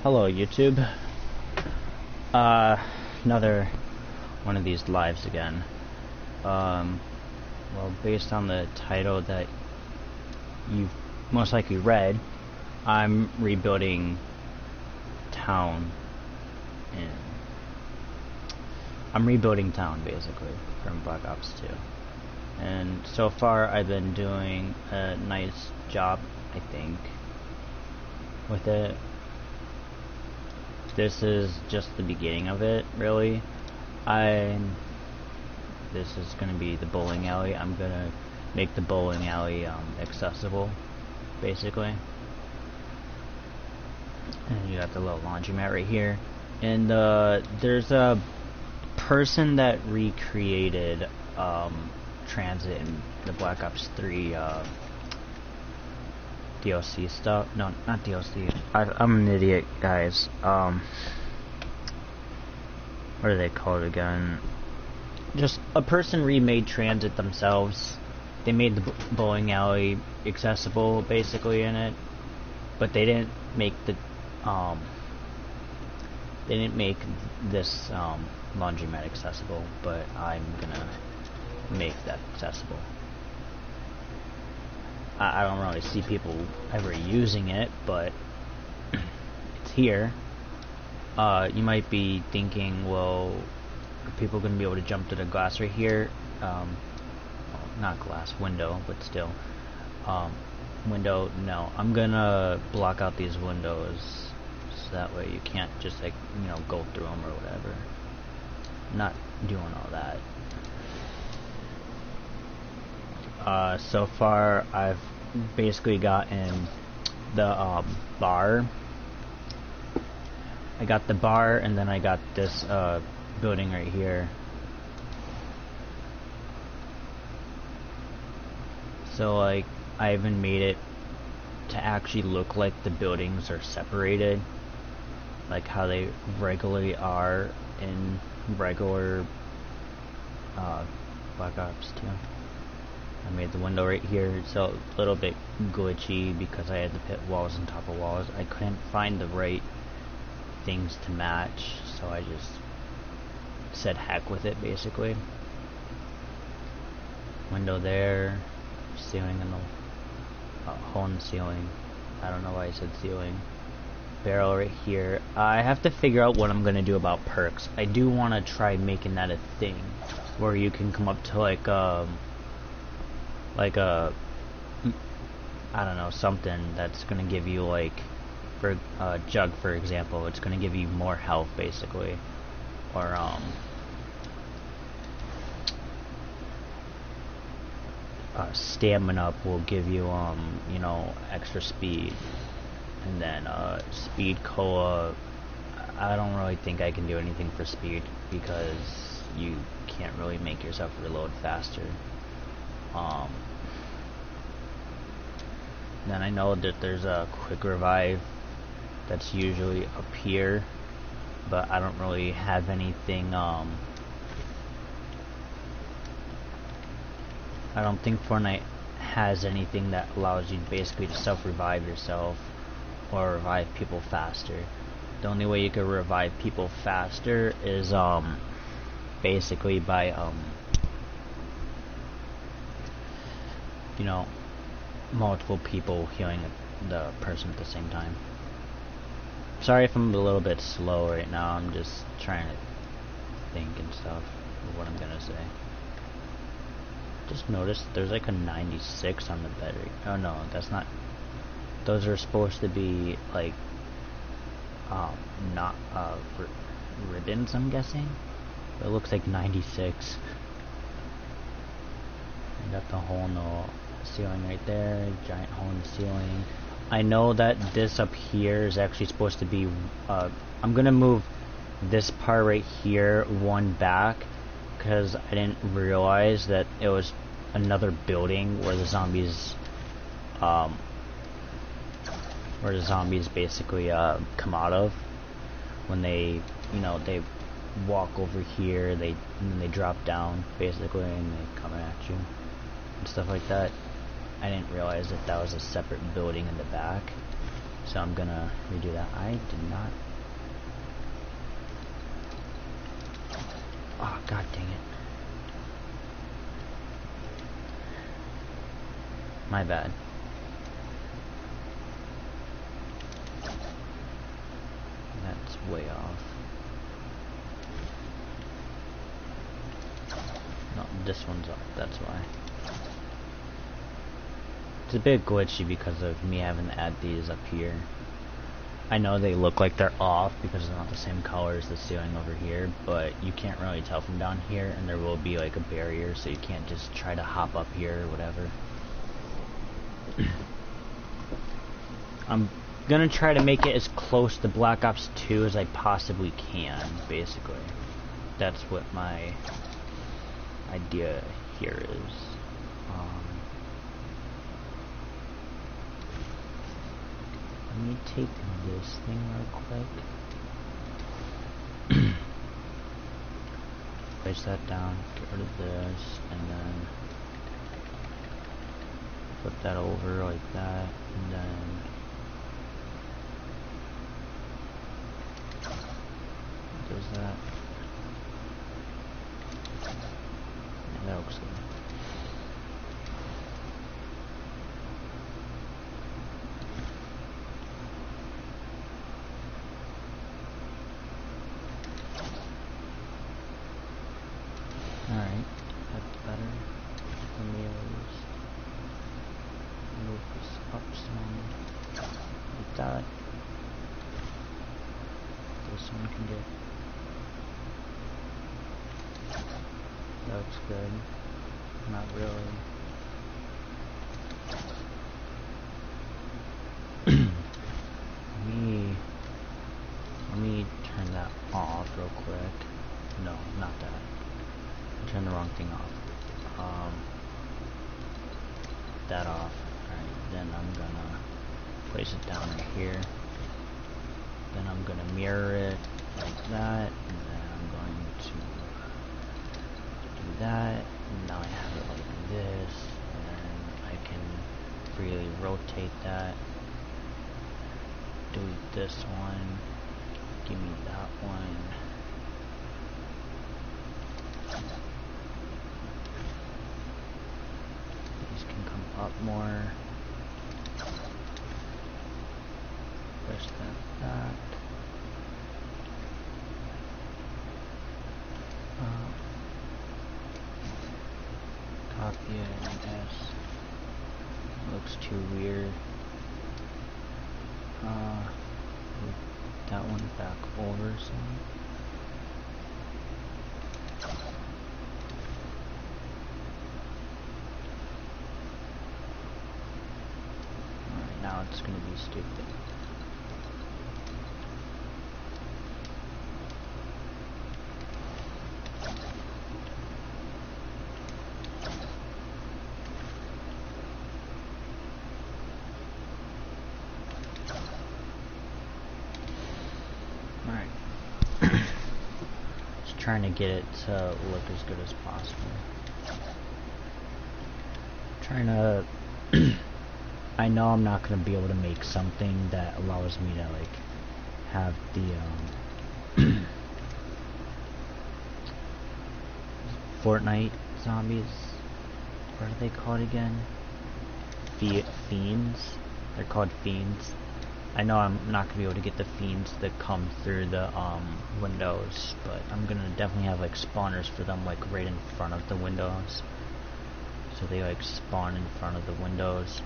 Hello YouTube. Another one of these lives again. Well, based on the title that you've most likely read, I'm rebuilding town. I'm rebuilding town basically from Black Ops 2. And so far I've been doing a nice job, I think, with it. This is just the beginning of it, really. This is gonna be the bowling alley. I'm gonna make the bowling alley accessible, basically. And you got the little laundromat right here. And there's a person that recreated transit in the Black Ops 3 DLC stuff. No, not DLC. I'm an idiot, guys. What do they call it again? Just a person remade transit themselves. They made the bowling alley accessible, basically, in it, but they didn't make the they didn't make this laundromat accessible. But I'm gonna make that accessible. I don't really see people ever using it, but it's here. You might be thinking, well, are people going to be able to jump to the glass right here? Well, not glass, window, but still. Window, no. I'm going to block out these windows so that way you can't just, like, you know, go through them or whatever. I'm not doing all that. So far I've basically gotten the bar. I got the bar, and then I got this building right here. So like I even made it to actually look like the buildings are separated, like how they regularly are in regular Black Ops 2. I made the window right here. It's a little bit glitchy because I had to put walls on top of walls. I couldn't find the right things to match, so I just said heck with it, basically. Window there, ceiling and the hole in the ceiling. I don't know why I said ceiling. Barrel right here. I have to figure out what I'm gonna do about perks. I do want to try making that a thing where you can come up to like a I don't know, something that's gonna give you, like, for jug, for example, it's gonna give you more health, basically, or stamina up will give you you know, extra speed, and then speed cola. I don't really think I can do anything for speed because you can't really make yourself reload faster. Then I know that there's a quick revive that's usually up here, but I don't really have anything. I don't think Fortnite has anything that allows you basically to self-revive yourself or revive people faster. The only way you can revive people faster is basically by you know, multiple people healing the person at the same time. Sorry if I'm a little bit slow right now. I'm just trying to think and stuff of what I'm gonna say. Just noticed there's like a 96 on the battery. Oh no, that's not. Those are supposed to be like not ribbons, I'm guessing. But it looks like 96. I got the hole in the ceiling right there, giant hole in the ceiling. I know that this up here is actually supposed to be I'm gonna move this part right here one back because I didn't realize that it was another building where the zombies basically come out of when they, you know, they walk over here, and then they drop down basically and they come at you and stuff like that. I didn't realize that that was a separate building in the back. So I'm gonna redo that. I did not. Oh, god dang it. My bad. That's way off. No, this one's off, that's why. It's a bit glitchy because of me having to add these up here. I know they look like they're off because they're not the same color as the ceiling over here, but you can't really tell from down here, and there will be like a barrier, so you can't just try to hop up here or whatever. I'm gonna try to make it as close to Black Ops 2 as I possibly can, basically. That's what my idea here is. Let me take this thing real quick. Place that down, get rid of this, and then flip that over like that, and then does that. Yeah, that looks good. Alright, that's better. Let me just move this up some, like that. This one can get. That looks good. Not really. Let me turn that off real quick. No, not that. Turn the wrong thing off. That off. Alright, then I'm gonna place it down right here. Then I'm gonna mirror it like that, and then I'm going to do that. And now I have it like this, and then I can freely rotate that. Delete this one. Give me that one. These can come up more. Push that back. Copy it, I guess. Looks too weird. Move that one back over some. Alright, now it's gonna be stupid. Trying to get it to look as good as possible. Trying to I know I'm not going to be able to make something that allows me to like have the Fortnite zombies. What are they called again? Fiends? They're called fiends. I know I'm not gonna be able to get the fiends that come through the windows, but I'm gonna definitely have like spawners for them like right in front of the windows. So they like spawn in front of the windows.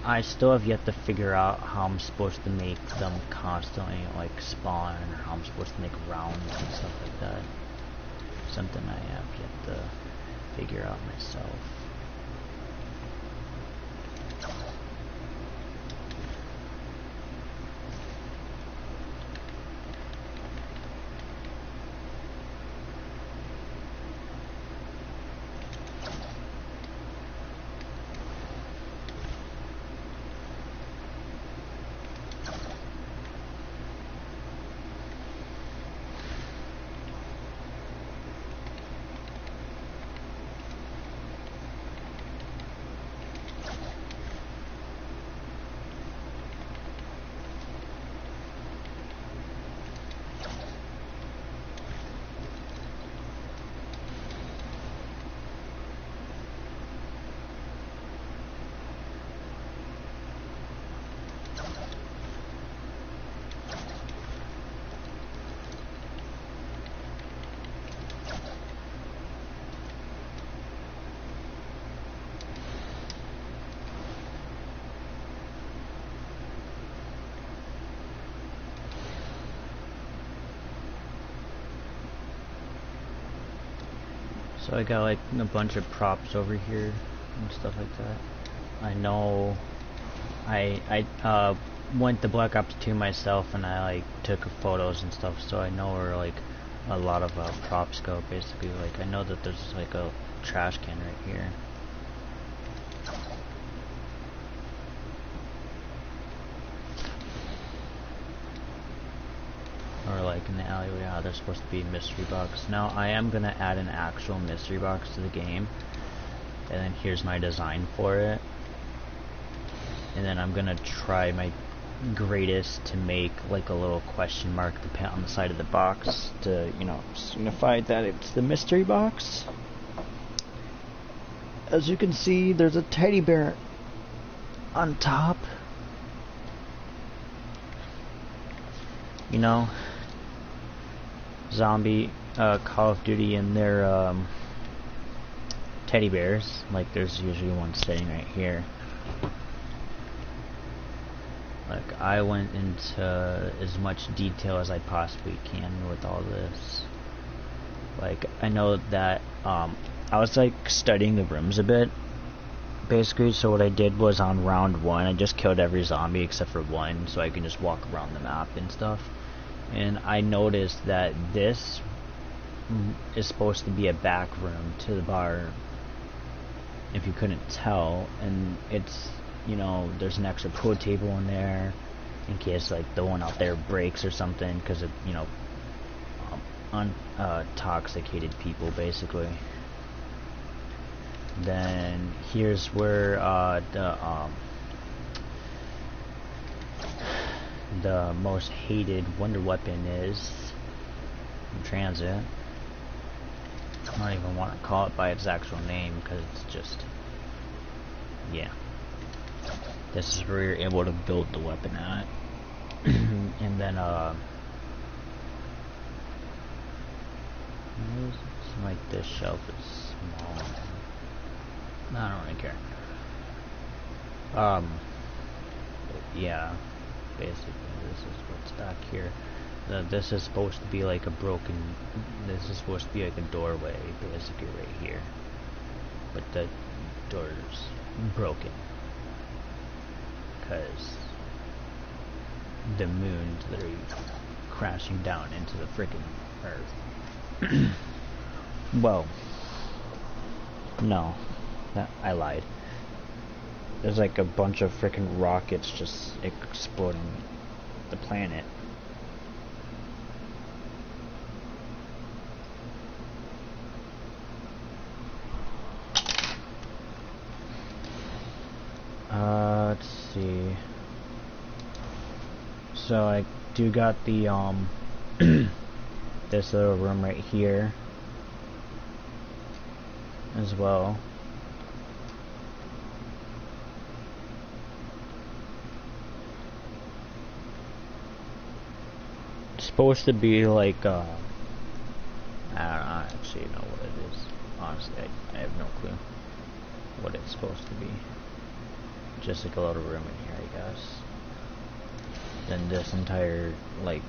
I still have yet to figure out how I'm supposed to make them constantly like spawn, or how I'm supposed to make rounds and stuff like that. Something I have yet to figure out myself. So I got like a bunch of props over here and stuff like that. I know I went to Black Ops 2 myself, and I like took photos and stuff, so I know where like a lot of props go. Basically, like I know that there's like a trash can right here. Or like in the alleyway, how there's supposed to be a mystery box. Now I am gonna add an actual mystery box to the game, and then here's my design for it. And then I'm gonna try my greatest to make like a little question mark on the side of the box to, you know, signify that it's the mystery box. As you can see, there's a teddy bear on top. You know, zombie Call of Duty and their teddy bears. Like there's usually one sitting right here. Like I went into as much detail as I possibly can with all this. Like I know that I was like studying the rooms a bit, basically. So what I did was on round 1, I just killed every zombie except for one, so I can just walk around the map and stuff. And I noticed that this is supposed to be a back room to the bar, if you couldn't tell, and it's, you know, there's an extra pool table in there in case like the one out there breaks or something, because of, you know, intoxicated people basically. Then here's where the most hated wonder weapon is in transit. I don't even want to call it by its actual name because it's just, yeah. This is where you're able to build the weapon at. And then like this shelf is small. I don't really care. Yeah, basically this is what's back here. This is supposed to be like a broken, this is supposed to be like a doorway basically right here, but the door's broken because the moon's literally crashing down into the freaking earth. Well, no, I lied. There's like a bunch of freaking rockets just exploding the planet. Let's see. So I do got the this little room right here as well. It's supposed to be like I don't actually know what it is. Honestly, I have no clue what it's supposed to be. Just like a little room in here, I guess. Then this entire like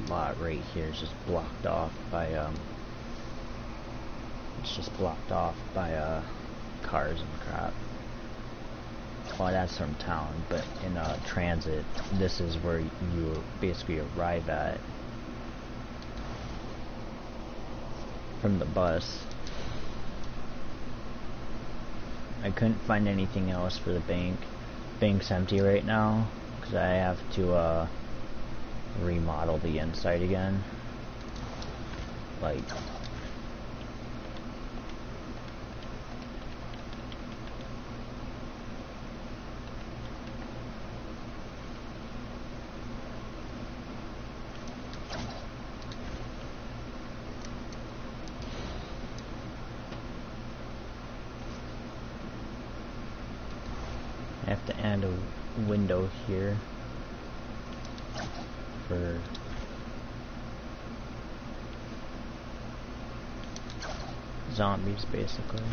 lot right here is just blocked off by it's just blocked off by cars and crap. Well, that's from town, but in transit, this is where you basically arrive at from the bus. I couldn't find anything else for the bank. Bank's empty right now because I have to remodel the inside again. Like, I have to add a window here for zombies, basically.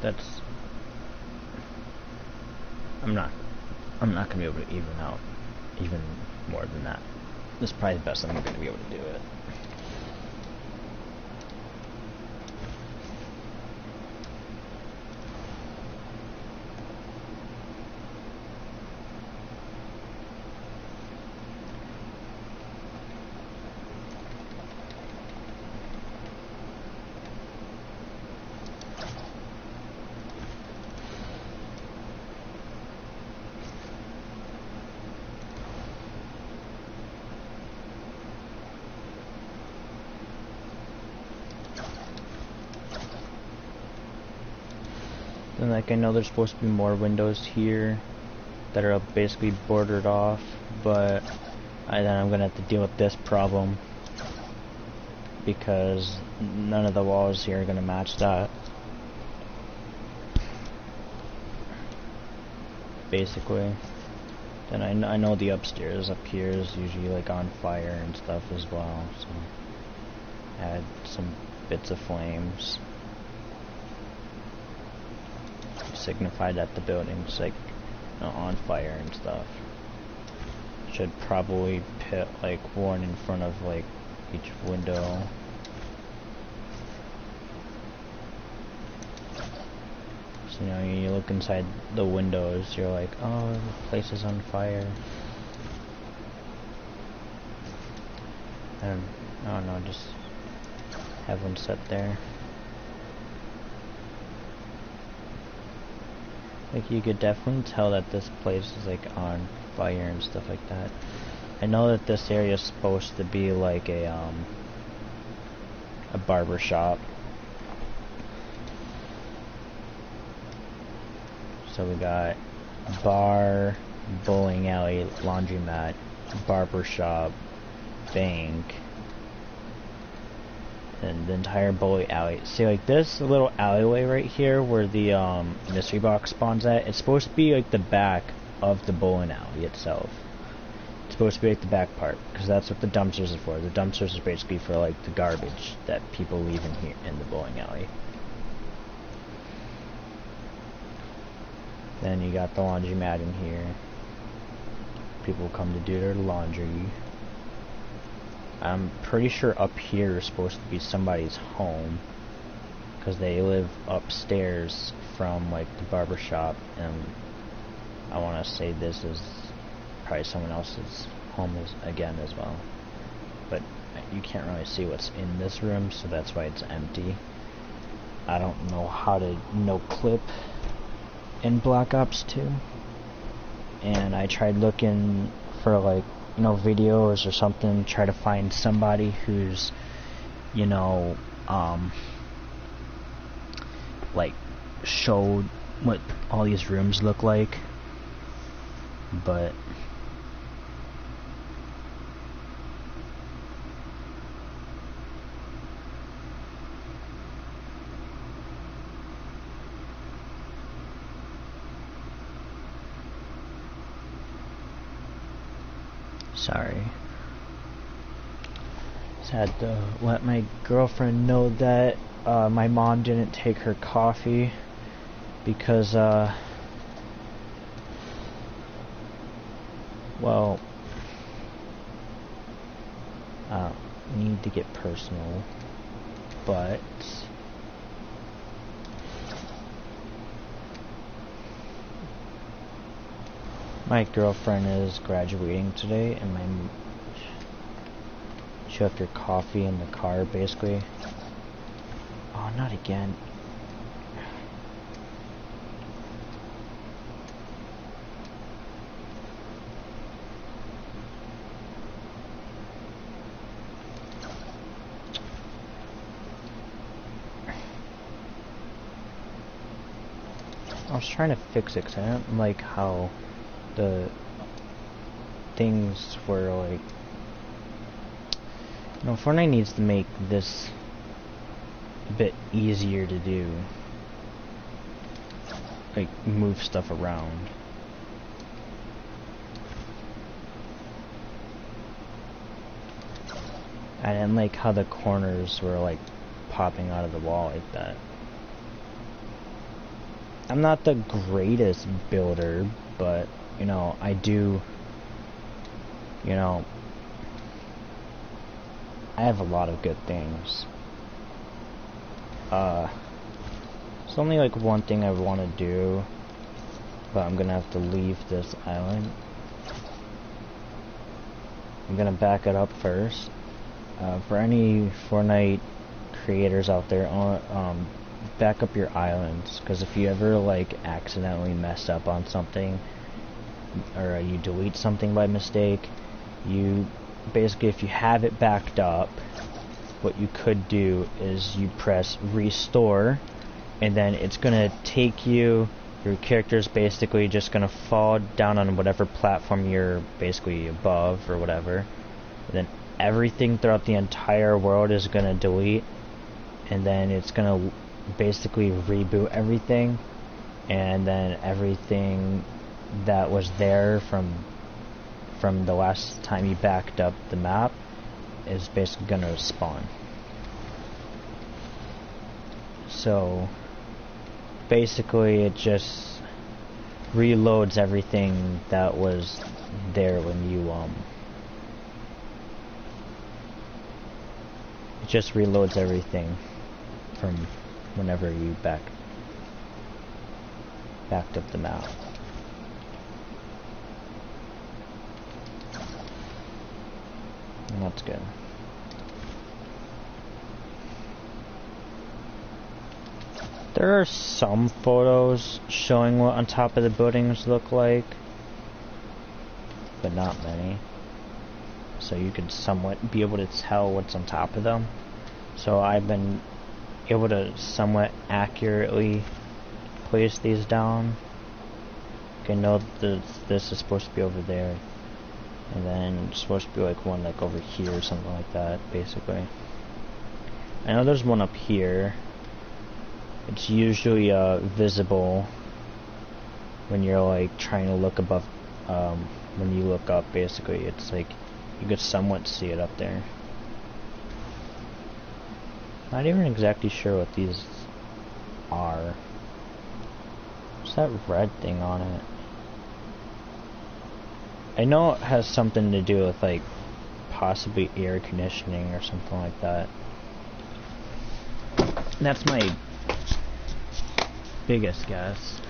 that's... I'm not gonna be able to even out even more than that. This is probably the best I'm gonna be able to do it. And like I know there's supposed to be more windows here that are basically bordered off, but then I'm gonna have to deal with this problem because none of the walls here are gonna match that. Basically. Then I know the upstairs up here is usually like on fire and stuff as well, so add some bits of flames. Signify that the building's like on fire and stuff. Should probably put like one in front of like each window. So you know, you look inside the windows, you're like, oh, the place is on fire. I don't know, just have one set there. Like, you could definitely tell that this place is like on fire and stuff like that. I know that this area is supposed to be like a barber shop. So we got bar, bowling alley, laundromat, barber shop, bank, and the entire bowling alley. See, like this little alleyway right here where the mystery box spawns at, it's supposed to be like the back of the bowling alley itself. It's supposed to be like the back part, because that's what the dumpsters are for. The dumpsters are basically for like the garbage that people leave in here in the bowling alley. Then you got the laundromat in here. People come to do their laundry. I'm pretty sure up here is supposed to be somebody's home, because they live upstairs from like the barber shop, and I want to say this is probably someone else's home again as well. But you can't really see what's in this room, so that's why it's empty. I don't know how to no clip in Black Ops 2, and I tried looking for like, you know, videos or something, try to find somebody who's, you know, like showed what all these rooms look like, but sorry. Just had to let my girlfriend know that my mom didn't take her coffee because well, I don't need to get personal, but my girlfriend is graduating today, and she left her coffee in the car, basically. Oh, not again. I was trying to fix it, because I don't like how the things were like, you know, Fortnite needs to make this a bit easier to do, like move stuff around. I didn't like how the corners were like popping out of the wall like that. I'm not the greatest builder, but, you know, I do, you know, I have a lot of good things. It's only like one thing I want to do, but I'm gonna have to leave this island. I'm gonna back it up first. For any Fortnite creators out there, back up your islands, because if you ever like accidentally mess up on something, or you delete something by mistake, you basically, if you have it backed up, what you could do is you press restore, and then it's gonna take you, your character's basically just gonna fall down on whatever platform you're basically above or whatever, and then everything throughout the entire world is gonna delete, and then it's gonna basically reboot everything, and then everything that was there from the last time you backed up the map is basically gonna spawn. So basically it just reloads everything that was there when you it just reloads everything from whenever you backed up the map. And that's good. There are some photos showing what on top of the buildings look like, but not many. So you can somewhat be able to tell what's on top of them. So I've been able to somewhat accurately place these down. Okay, know that this is supposed to be over there, and then it's supposed to be like one like over here or something like that, basically. I know there's one up here. It's usually visible when you're like trying to look above, when you look up, basically it's like you could somewhat see it up there. Not even exactly sure what these are. What's that red thing on it? I know it has something to do with like possibly air conditioning or something like that. And that's my biggest guess.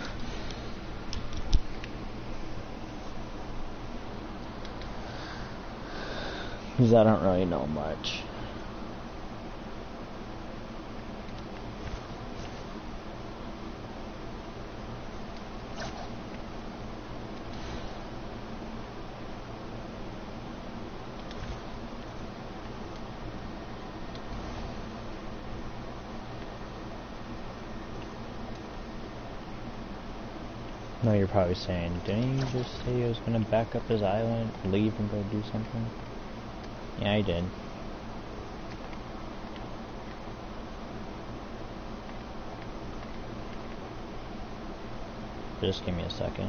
Because I don't really know much. No, you're probably saying, didn't you just say he was gonna back up his island, leave and go do something? Yeah, I did. Just give me a second.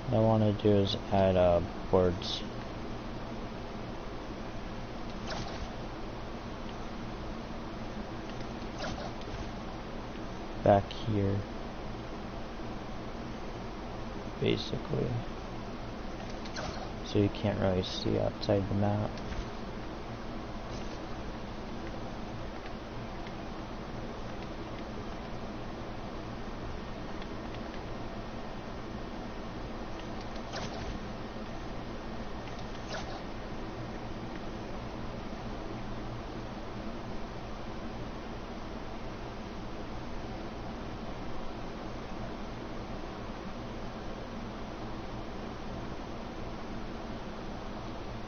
What I want to do is add boards. Back here, basically, so you can't really see outside the map.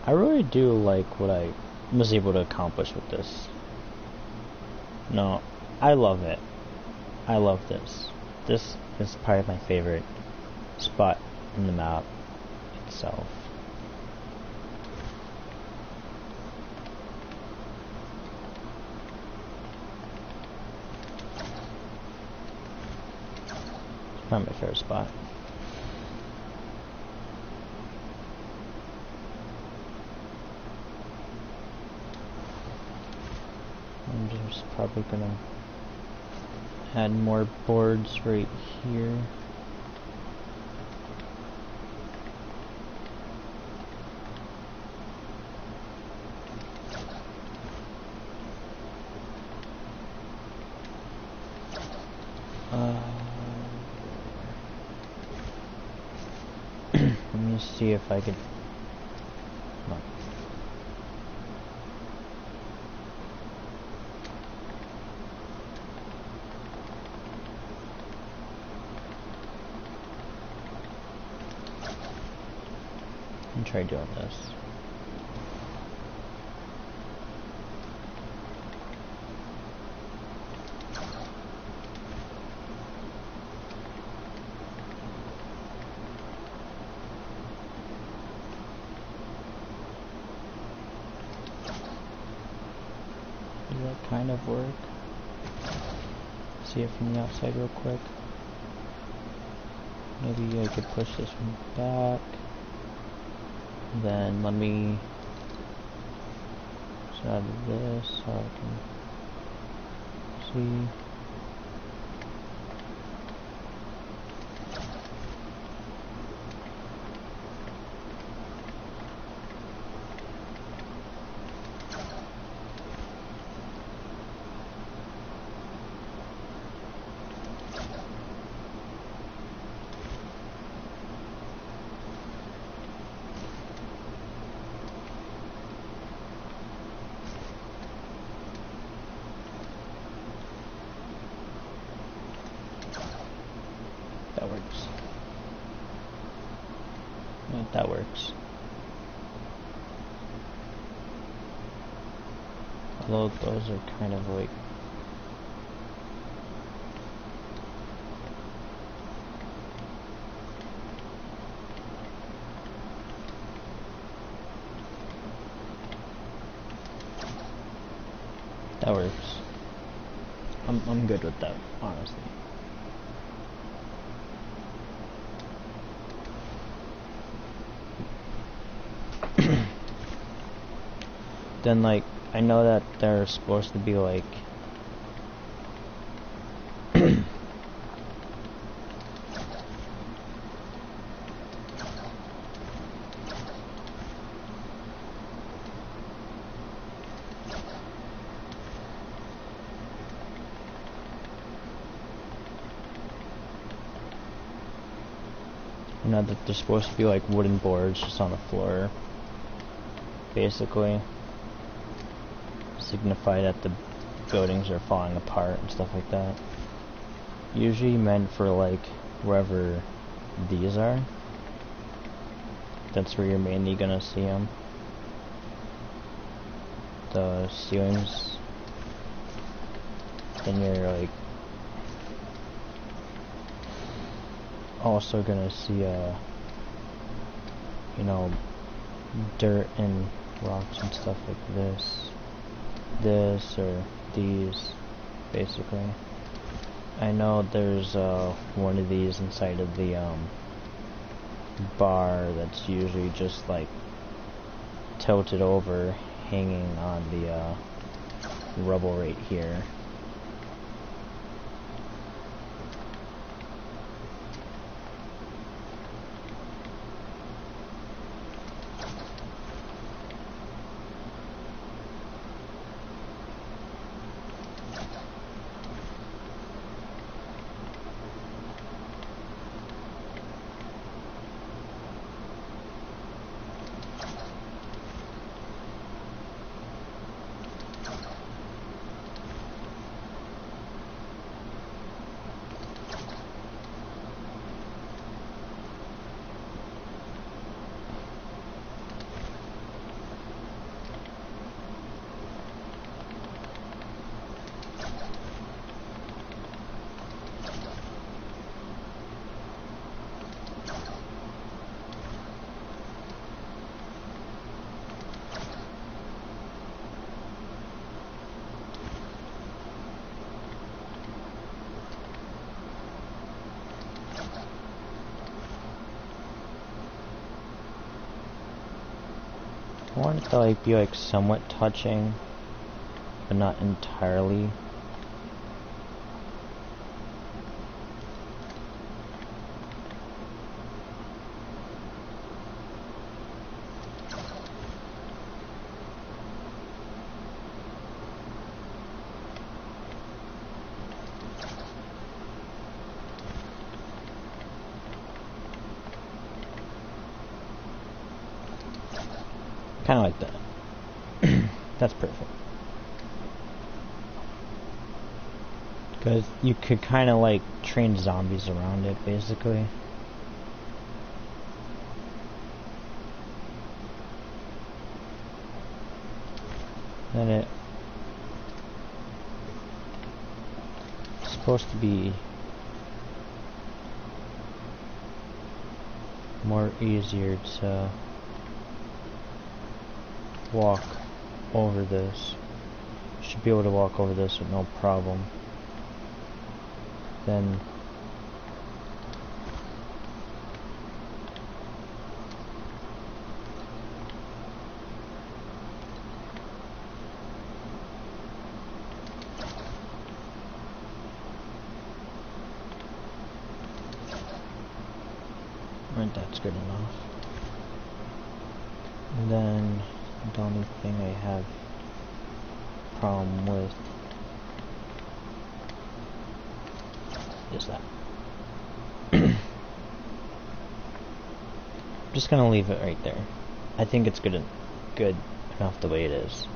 I really do like what I was able to accomplish with this. No, I love it. I love this. This is probably my favorite spot in the map itself. It's probably my favorite spot. I'm just probably gonna add more boards right here. Let me see if I could. No. Let me try doing this. Does that kind of work? See it from the outside real quick. Maybe I could push this one back. Then let me just add this so I can see. That works. Yeah, that works. Although those are kind of like that works. I'm good with that, honestly. Then like I know that they're supposed to be like you know that they're supposed to be like wooden boards just on the floor, basically signify that the buildings are falling apart and stuff like that. Usually meant for like wherever these are. That's where you're mainly gonna see them. The ceilings. Then you're like also gonna see you know, dirt and rocks and stuff like this or these, basically. I know there's one of these inside of the bar that's usually just like tilted over, hanging on the rubble right here. I want it to like be like somewhat touching, but not entirely. Kind of like that. That's perfect. Because you could kind of like train zombies around it, basically. Then it's supposed to be more easier to walk over this. Should be able to walk over this with no problem. Then right, that's good enough. And then the only thing I have problem with is that. Just gonna leave it right there. I think it's good enough the way it is.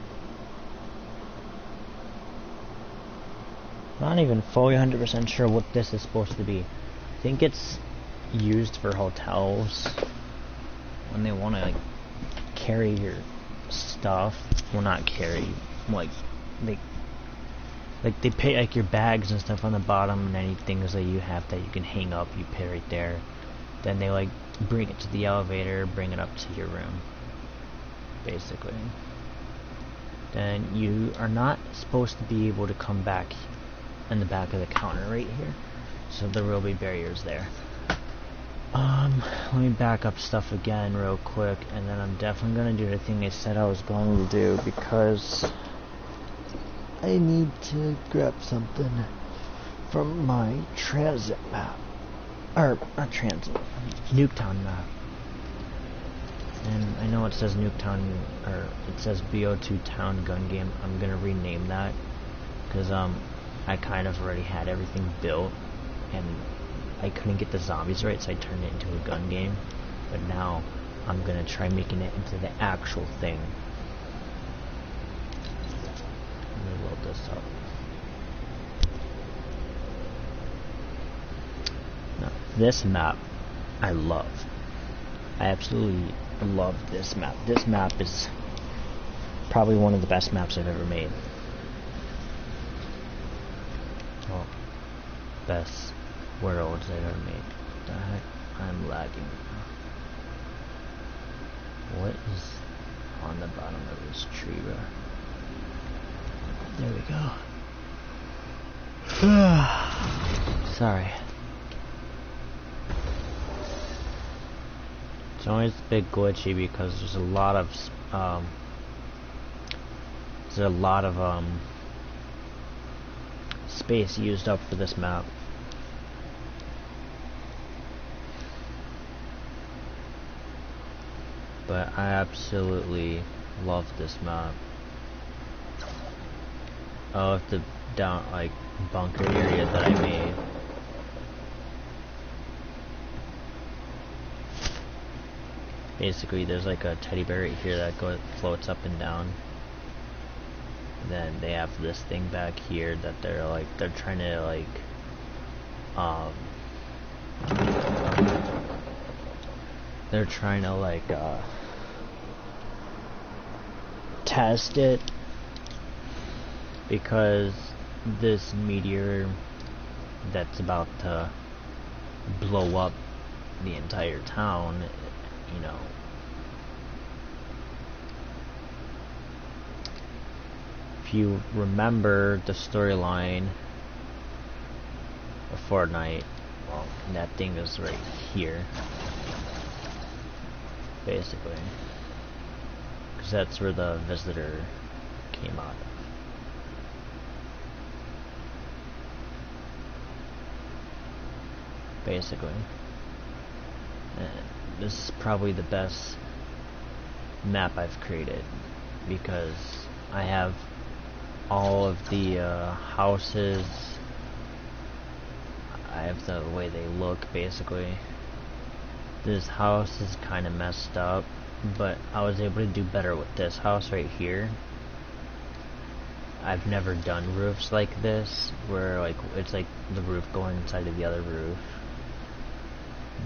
Not even fully 100% sure what this is supposed to be. I think it's used for hotels when they want to like carry your stuff. Well, not carry, like they pay like your bags and stuff on the bottom, and any things that you have that you can hang up, you pay right there. Then they like bring it to the elevator, bring it up to your room, basically. Then you are not supposed to be able to come back in the back of the counter right here, so there will be barriers there. Let me back up stuff again real quick, and then I'm definitely gonna do the thing I said I was going to do, because I need to grab something from my transit map. Or, not transit, Nuketown map. And I know it says Nuketown, or it says BO2 Town Gun Game. I'm gonna rename that, because I kind of already had everything built, and I couldn't get the zombies right, so I turned it into a gun game. But now I'm gonna try making it into the actual thing. Let me load this up. Now, this map I love. I absolutely love this map. This map is probably one of the best maps I've ever made. Oh, best worlds I've ever made. What the heck? I'm lagging. What is on the bottom of this tree, bro? There we go. Sorry. It's always a bit glitchy because there's a lot of space used up for this map. But I absolutely love this map. I love the bunker area that I made. Basically, there's like a teddy bear right here that floats up and down. And then they have this thing back here that they're trying to test it, because this meteor that's about to blow up the entire town, you know, if you remember the storyline of Fortnite, well, that thing is right here, basically, because that's where the visitor came out of. basically. This is probably the best map I've created because I have all of the houses. I have the way they look basically. This house is kind of messed up, but I was able to do better with this house right here. I've never done roofs like this, where like it's like the roof going inside of the other roof.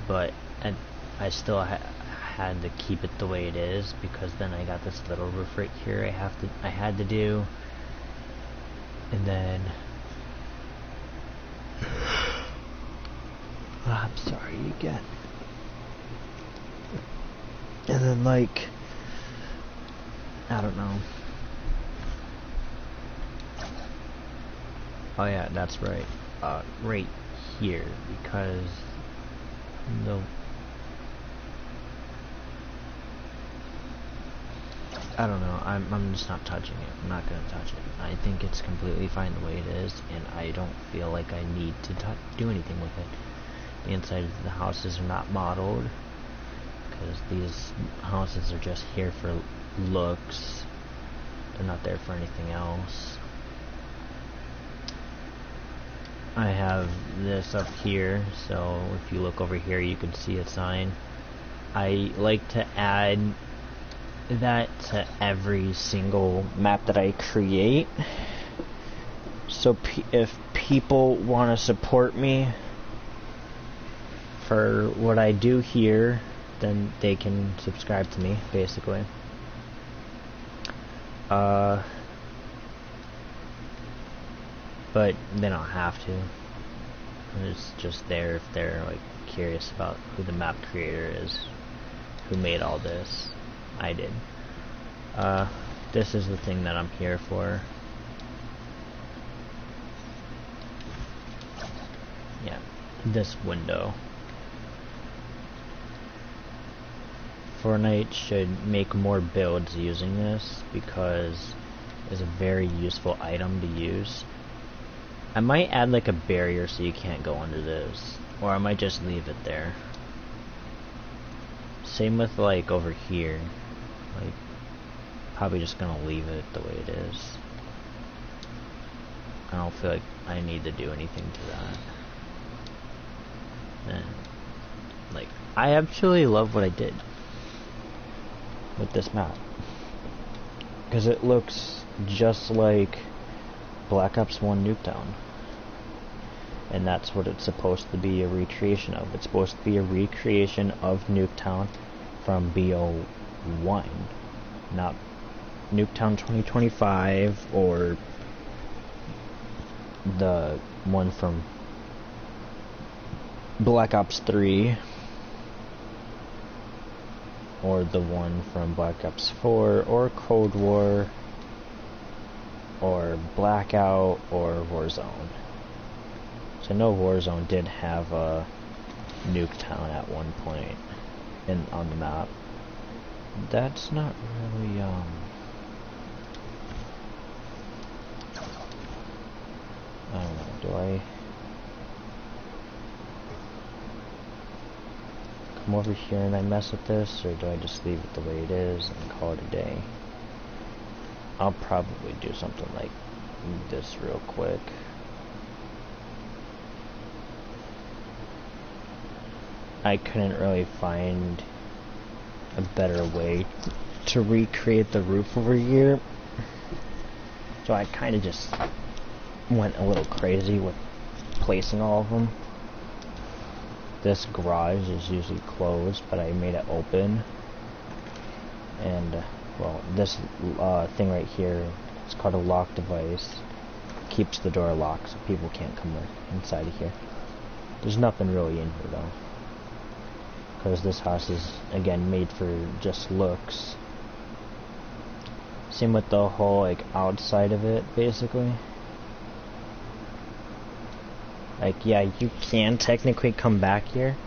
But I still had to keep it the way it is because then I got this little roof right here I had to do, and then I'm sorry again. And then like I don't know. Oh yeah, that's right. Right here, because I don't know. I'm just not touching it. I'm not gonna touch it. I think it's completely fine the way it is, and I don't feel like I need to do anything with it. The inside of the houses are not modeled because these houses are just here for looks. They're not there for anything else. I have this up here, so if you look over here you can see a sign. I like to add that to every single map that I create, so if people want to support me for what I do here, then they can subscribe to me basically. But they don't have to. It's just there if they're like curious about who the map creator is, who made all this. I did. This is the thing that I'm here for. Yeah, this window. Fortnite should make more builds using this because it's a very useful item to use. I might add like a barrier so you can't go under this, or I might just leave it there. Same with like over here, like probably just gonna leave it the way it is. I don't feel like I need to do anything to that. And like I actually love what I did with this map because it looks just like Black Ops 1 Nuketown, and that's what it's supposed to be a recreation of. It's supposed to be a recreation of Nuketown from BO1, not Nuketown 2025 or the one from Black Ops 3 or the one from Black Ops 4 or Cold War or Blackout or Warzone. So I know Warzone did have a Nuketown at one point on the map. That's not really I don't know, do I come over here and I mess with this, or do I just leave it the way it is and call it a day? I'll probably do something like this real quick. I couldn't really find a better way to recreate the roof over here, so I kind of just went a little crazy with placing all of them. This garage is usually closed, but I made it open, and well, this thing right here, it's called a lock device, keeps the door locked so people can't come inside of here. There's nothing really in here though, because this house is again made for just looks. Same with the whole like outside of it basically. Like yeah, you can technically come back here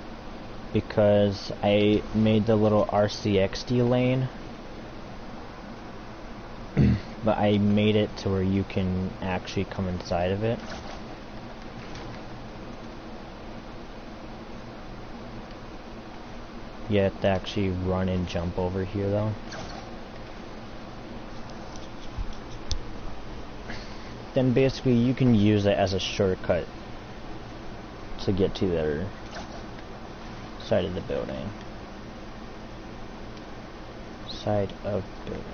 because I made the little RCXD lane, but I made it to where you can actually come inside of it. You have to actually run and jump over here though. Then basically you can use it as a shortcut to get to the other side of the building. Side of building.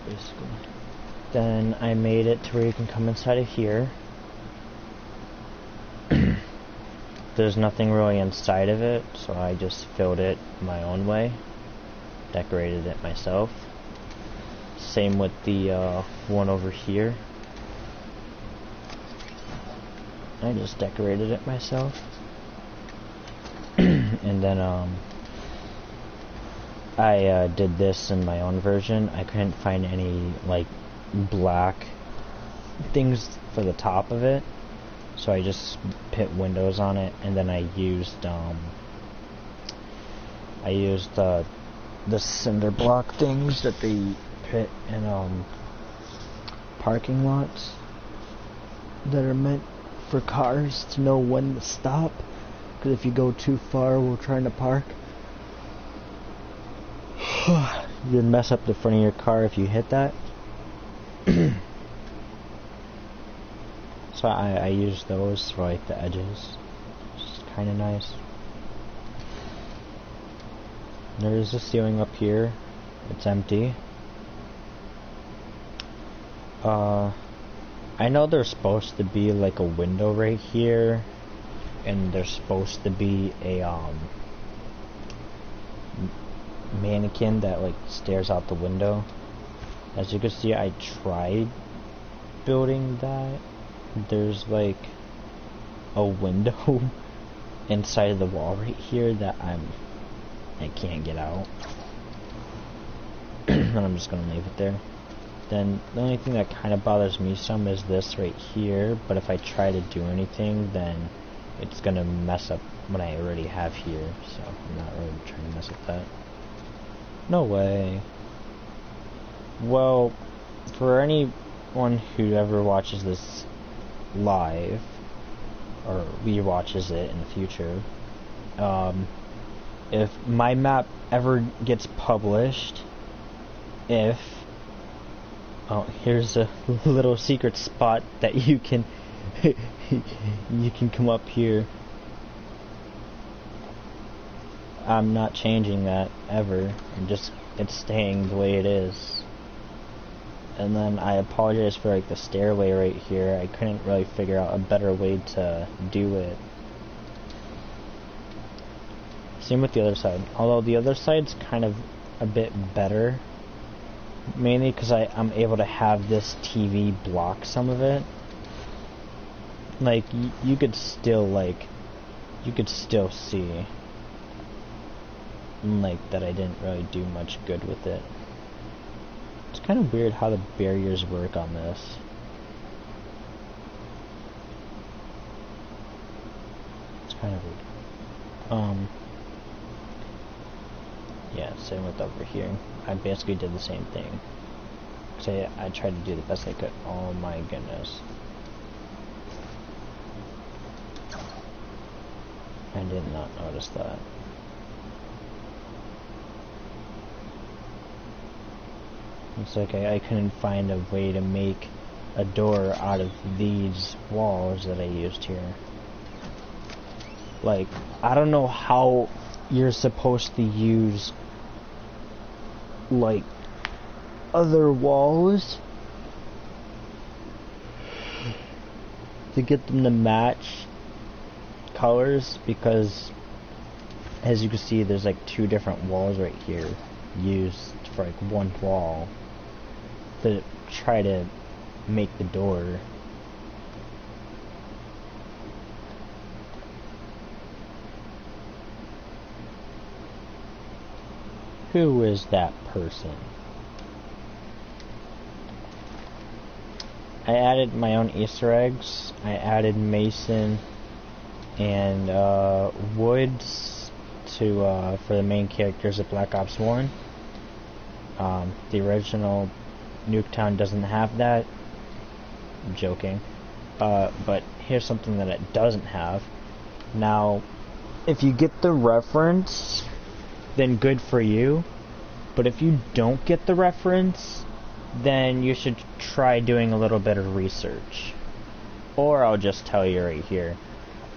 Basically. Then I made it to where you can come inside of here. There's nothing really inside of it, so I just filled it my own way. Decorated it myself. Same with the one over here. I just decorated it myself. And then I did this in my own version. I couldn't find any like black things for the top of it, so I just put windows on it, and then I used the cinder block things that they put in parking lots that are meant for cars to know when to stop, because if you go too far while trying to park, you'd mess up the front of your car if you hit that. So I use those for like the edges. It's kind of nice. There is a ceiling up here. It's empty. I know there's supposed to be like a window right here, and there's supposed to be a mannequin that like stares out the window. As you can see, I tried building that. There's like a window inside of the wall right here that I can't get out. And I'm just gonna leave it there. Then the only thing that kind of bothers me some is this right here, but if I try to do anything, then it's gonna mess up what I already have here, so I'm not really trying to mess with that. No way. Well, for anyone who ever watches this live, or rewatches it in the future, if my map ever gets published, here's a little secret spot that you can you can come up here. I'm not changing that ever. It's staying the way it is. And then I apologize for like the stairway right here. I couldn't really figure out a better way to do it. Same with the other side. Although the other side's kind of a bit better. Mainly because I'm able to have this TV block some of it. Like, you could still see like that I didn't really do much good with it. It's kind of weird how the barriers work on this. It's kind of weird. Yeah, same with over here. I basically did the same thing. So I tried to do the best I could. Oh my goodness. I did not notice that. It's like I couldn't find a way to make a door out of these walls that I used here. Like, I don't know how you're supposed to use like other walls to get them to match colors, because as you can see there's like two different walls right here used for like one wall to try to make the door. Who is that person? I added my own Easter eggs. I added Mason and Woods to for the main characters of Black Ops 1. The original Nuketown doesn't have that. I'm joking. But here's something that it doesn't have. Now, if you get the reference, then good for you. But if you don't get the reference, then you should try doing a little bit of research. Or I'll just tell you right here.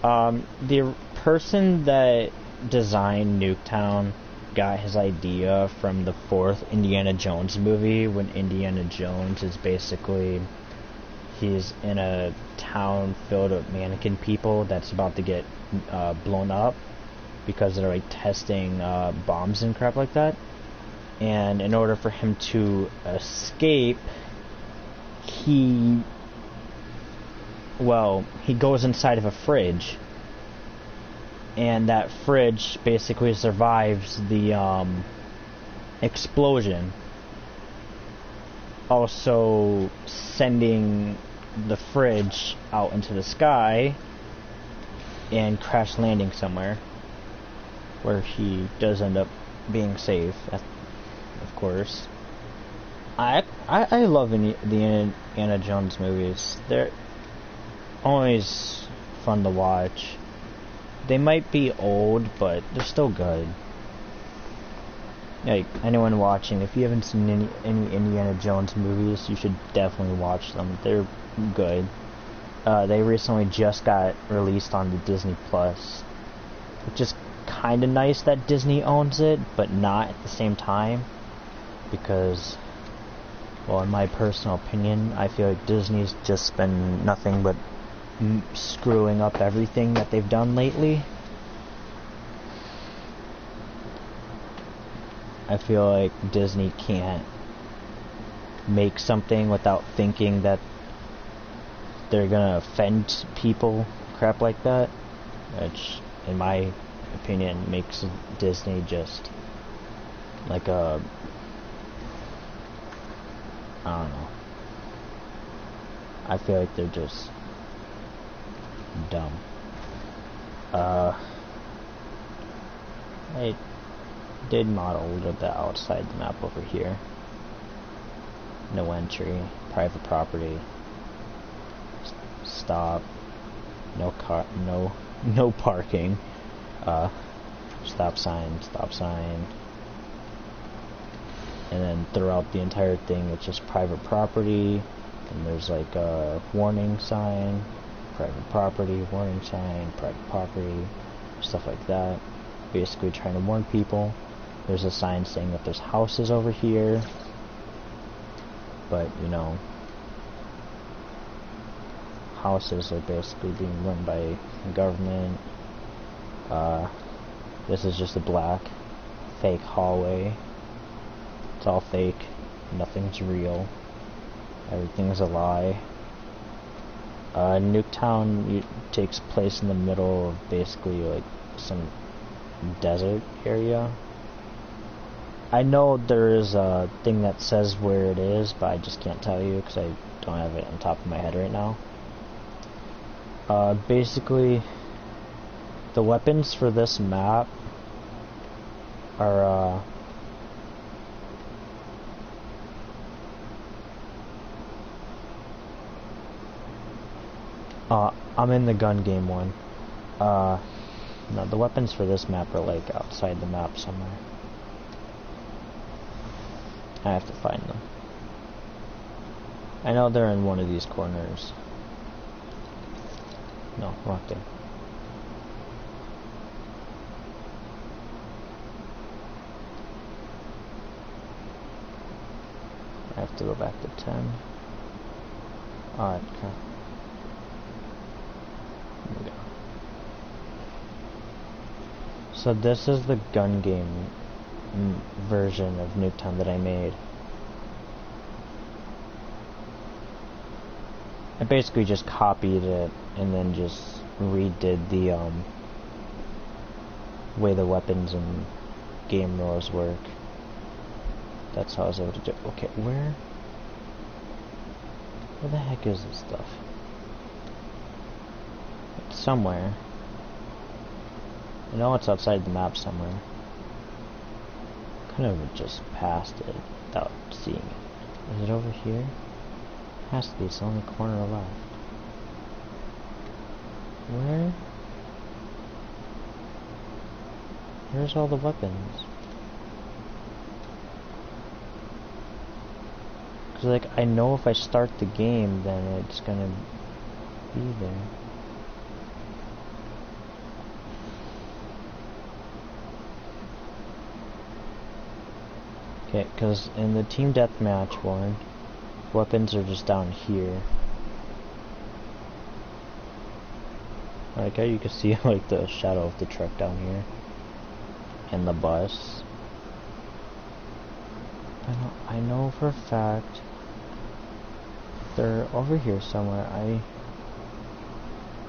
The person that designed Nuketown got his idea from the 4th Indiana Jones movie, when Indiana Jones is basically, he's in a town filled with mannequin people that's about to get blown up because they're like testing bombs and crap like that. And in order for him to escape, he goes inside of a fridge, and that fridge basically survives the explosion, also sending the fridge out into the sky and crash landing somewhere where he does end up being safe, of course. I love the Indiana Jones movies. They're always fun to watch. They might be old, but they're still good. Like, anyone watching, if you haven't seen any Indiana Jones movies, you should definitely watch them. They're good. They recently just got released on the Disney Plus, which is kind of nice that Disney owns it, but not at the same time, because, well, in my personal opinion, I feel like Disney's just been nothing but screwing up everything that they've done lately. I feel like Disney can't make something without thinking that they're gonna offend people, crap like that, which, in my opinion, makes Disney just like a, I don't know. I feel like they're just dumb. I did model a little bit outside the map over here. No entry, private property, stop, no parking, stop sign, and then throughout the entire thing it's just private property, and there's like a warning sign, private property, warning sign, private property, stuff like that. Basically trying to warn people. There's a sign saying that there's houses over here, but you know, houses are basically being run by the government. This is just a black fake hallway. It's all fake, nothing's real, everything's a lie. Nuketown takes place in the middle of basically like some desert area. I know there is a thing that says where it is, but I just can't tell you because I don't have it on top of my head right now. Basically, the weapons for this map are I'm in the gun game one. No, the weapons for this map are like outside the map somewhere. I have to find them. I know they're in one of these corners. No, wrong thing. I have to go back to 10. Alright, okay. There we go. So this is the gun game version of Nuketown that I made. I basically just copied it and then just redid the way the weapons and game rules work. That's how I was able to do it. Okay, where the heck is this stuff? It's somewhere. I know it's outside the map somewhere. Kind of just passed it without seeing it. Is it over here? It has to be. It's the only corner left. Where? Where's all the weapons? Cause like I know if I start the game, then it's gonna be there. Okay, cause in the team deathmatch one, weapons are just down here. Like how you can see like the shadow of the truck down here, and the bus. I know for a fact they're over here somewhere.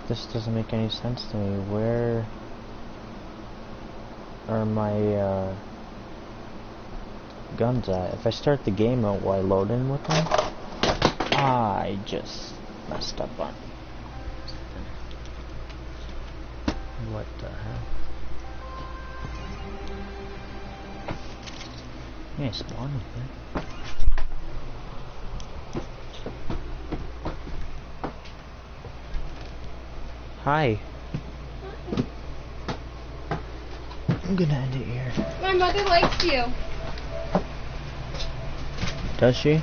This doesn't make any sense to me. Where are my guns at? If I start the game, will I load in with them? I just messed up on something. What the hell? Yeah, spawn with it. Hi. I'm gonna end it here. My mother likes you. Does she?